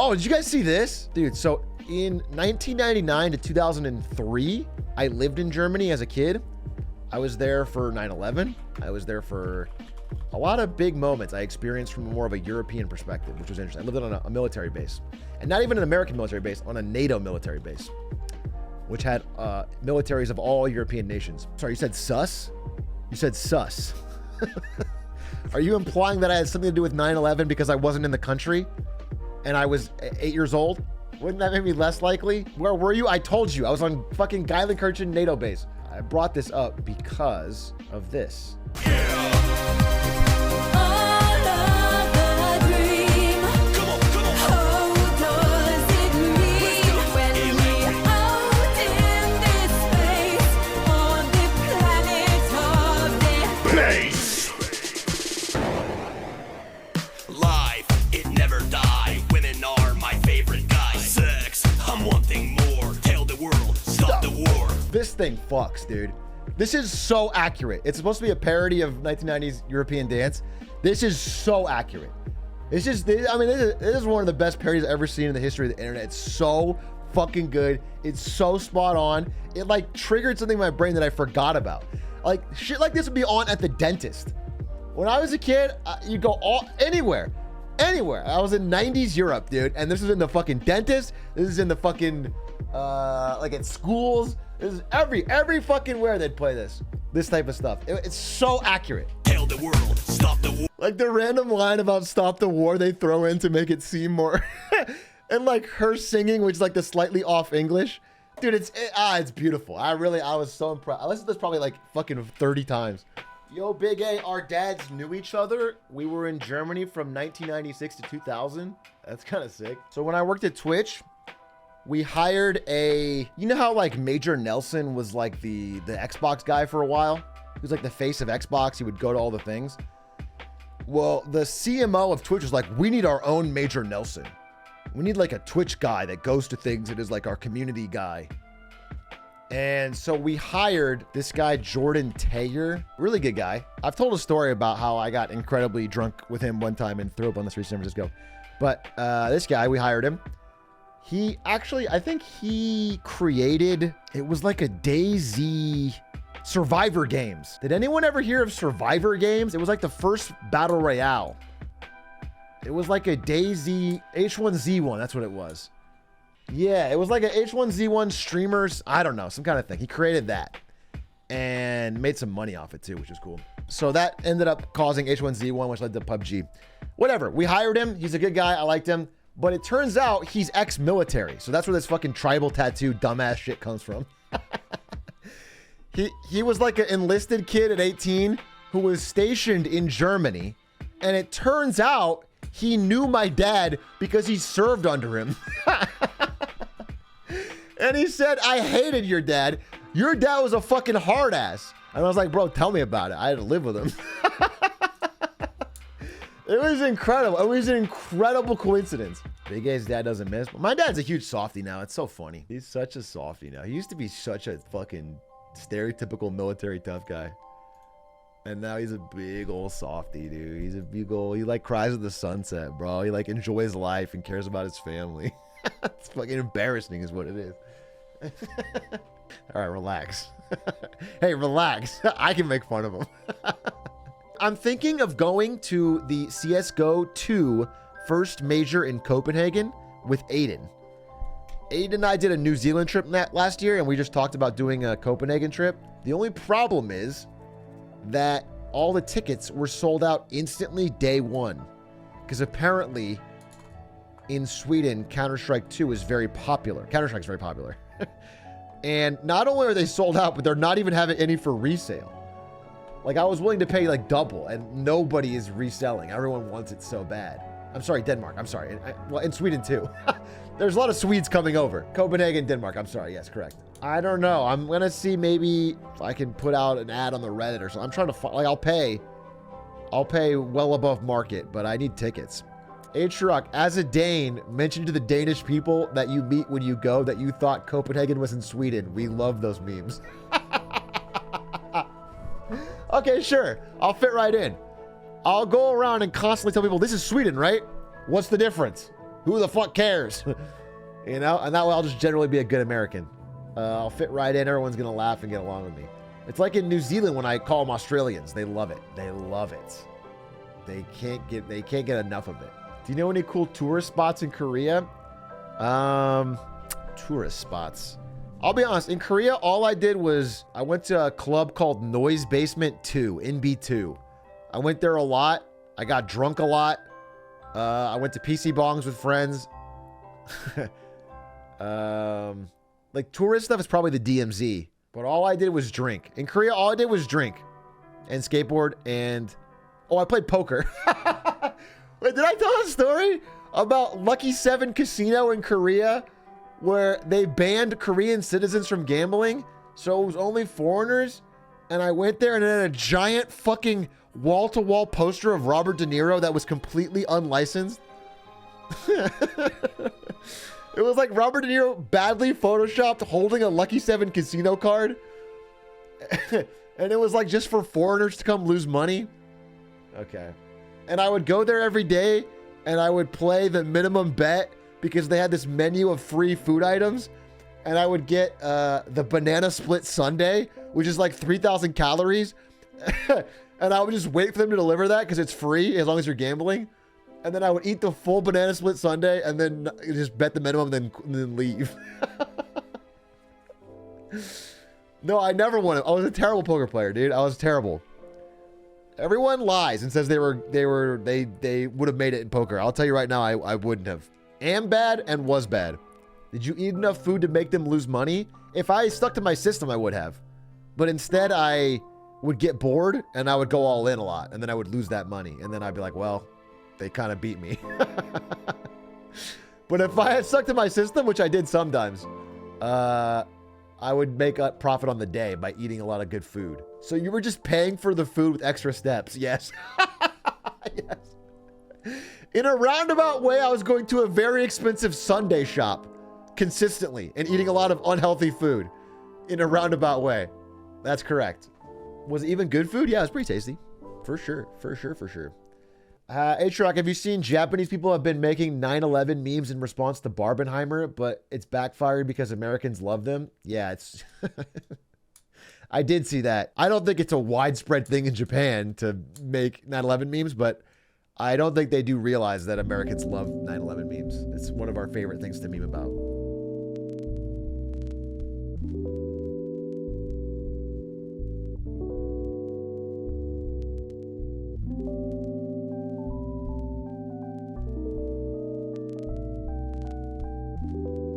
Oh, did you guys see this? Dude, so in 1999 to 2003, I lived in Germany as a kid. I was there for 9/11. I was there for a lot of big moments I experienced from more of a European perspective, which was interesting. I lived on a military base, and not even an American military base, on a NATO military base, which had militaries of all European nations. Sorry, you said sus? You said sus. Are you implying that I had something to do with 9/11 because I wasn't in the country and I was 8 years old? Wouldn't that make me less likely? Where were you? I told you, I was on fucking Geilenkirchen NATO base. I brought this up because of this. This thing fucks, dude. This is so accurate. It's supposed to be a parody of 1990s European dance. This is so accurate. It's just, I mean, this is one of the best parodies I've ever seen in the history of the internet. It's so fucking good. It's so spot on. It like triggered something in my brain that I forgot about. Like shit like this would be on at the dentist. When I was a kid, you go anywhere. I was in 90s Europe, dude. And this is in the fucking dentist. This is in the fucking, like at schools. This is every fucking where they'd play this type of stuff. It's so accurate. Hail the world, stop the war. Like the random line about stop the war they throw in to make it seem more, and like her singing, which is like the slightly off English. Dude, it's beautiful. I was so impressed. I listened to this probably like fucking 30 times. Yo, Big A, our dads knew each other. We were in Germany from 1996 to 2000. That's kind of sick. So when I worked at Twitch, we hired you know how like Major Nelson was like the Xbox guy for a while? He was like the face of Xbox. He would go to all the things. Well, the CMO of Twitch was like, we need our own Major Nelson. We need like a Twitch guy that goes to things and is like our community guy. And so we hired this guy, Jordan Taylor, really good guy. I've told a story about how I got incredibly drunk with him one time and threw up on the streets of San Francisco. But this guy, we hired him. He actually, I think he created, it was like a DayZ Survivor Games. Did anyone ever hear of Survivor Games? It was like the first battle royale. It was like a DayZ H1Z1, that's what it was. Yeah, it was like a H1Z1 streamers, I don't know, some kind of thing. He created that and made some money off it too, which is cool. So that ended up causing H1Z1, which led to PUBG. Whatever, we hired him. He's a good guy, I liked him. But it turns out he's ex-military. So that's where this fucking tribal tattoo dumbass shit comes from. He was like an enlisted kid at 18 who was stationed in Germany. And it turns out he knew my dad because he served under him. And he said, I hated your dad. Your dad was a fucking hard ass. And I was like, bro, tell me about it. I had to live with him. It was incredible. It was an incredible coincidence. Big A's dad doesn't miss. But my dad's a huge softie now. It's so funny. He's such a softie now. He used to be such a fucking stereotypical military tough guy. And now he's a big old softie, dude. He's a big old, he like cries at the sunset, bro. He like enjoys life and cares about his family. It's fucking embarrassing is what it is. All right, relax. Hey, relax. I can make fun of him. I'm thinking of going to the CSGO 2 first major in Copenhagen with Aiden. Aiden and I did a New Zealand trip last year, and we just talked about doing a Copenhagen trip. The only problem is that all the tickets were sold out instantly day one. Because apparently in Sweden, Counter-Strike 2 is very popular. Counter-Strike's very popular. And not only are they sold out, but they're not even having any for resale. Like, I was willing to pay like double, and nobody is reselling. Everyone wants it so bad. I'm sorry, Denmark. I'm sorry. Well, in Sweden too. There's a lot of Swedes coming over. Copenhagen, Denmark. I'm sorry. Yes, correct. I don't know. I'm gonna see maybe if I can put out an ad on the Reddit or something. I'm trying to find, like, I'll pay well above market, but I need tickets. Atrioc, as a Dane, mention to the Danish people that you meet when you go that you thought Copenhagen was in Sweden. We love those memes. Okay, sure. I'll fit right in. I'll go around and constantly tell people, this is Sweden, right? What's the difference? Who the fuck cares? You know, and that way I'll just generally be a good American. I'll fit right in. Everyone's going to laugh and get along with me. It's like in New Zealand when I call them Australians. They love it. They love it. They can't get enough of it. Do you know any cool tourist spots in Korea? Tourist spots. I'll be honest. In Korea, all I did was I went to a club called Noise Basement 2, NB2. I went there a lot. I got drunk a lot. I went to PC bongs with friends. Like tourist stuff is probably the DMZ. But all I did was drink. In Korea, all I did was drink and skateboard and... Oh, I played poker. Wait, did I tell a story about Lucky 7 Casino in Korea where they banned Korean citizens from gambling? So it was only foreigners. And I went there and it had a giant fucking wall-to-wall poster of Robert De Niro that was completely unlicensed. It was like Robert De Niro badly photoshopped holding a Lucky 7 Casino card. And it was like just for foreigners to come lose money. Okay. And I would go there every day and I would play the minimum bet because they had this menu of free food items. And I would get the banana split sundae, which is like 3,000 calories. And I would just wait for them to deliver that because it's free as long as you're gambling. And then I would eat the full banana split sundae and then just bet the minimum and then leave. No, I never won it. I was a terrible poker player, dude. I was terrible. Everyone lies and says they would have made it in poker. I'll tell you right now, I wouldn't have. Am bad and was bad. Did you eat enough food to make them lose money? If I stuck to my system, I would have. But instead, I would get bored and I would go all in a lot. And then I would lose that money. And then I'd be like, well, they kind of beat me. But if I had stuck to my system, which I did sometimes, I would make a profit on the day by eating a lot of good food. So you were just paying for the food with extra steps. Yes. Yes. In a roundabout way, I was going to a very expensive Sunday shop consistently and eating a lot of unhealthy food in a roundabout way. That's correct. Was it even good food? Yeah, it was pretty tasty. For sure. For sure. For sure. Atrioc, have you seen Japanese people have been making 9/11 memes in response to Barbenheimer, but it's backfired because Americans love them? Yeah, it's... I did see that. I don't think it's a widespread thing in Japan to make 9/11 memes, but I don't think they do realize that Americans love 9/11 memes. It's one of our favorite things to meme about.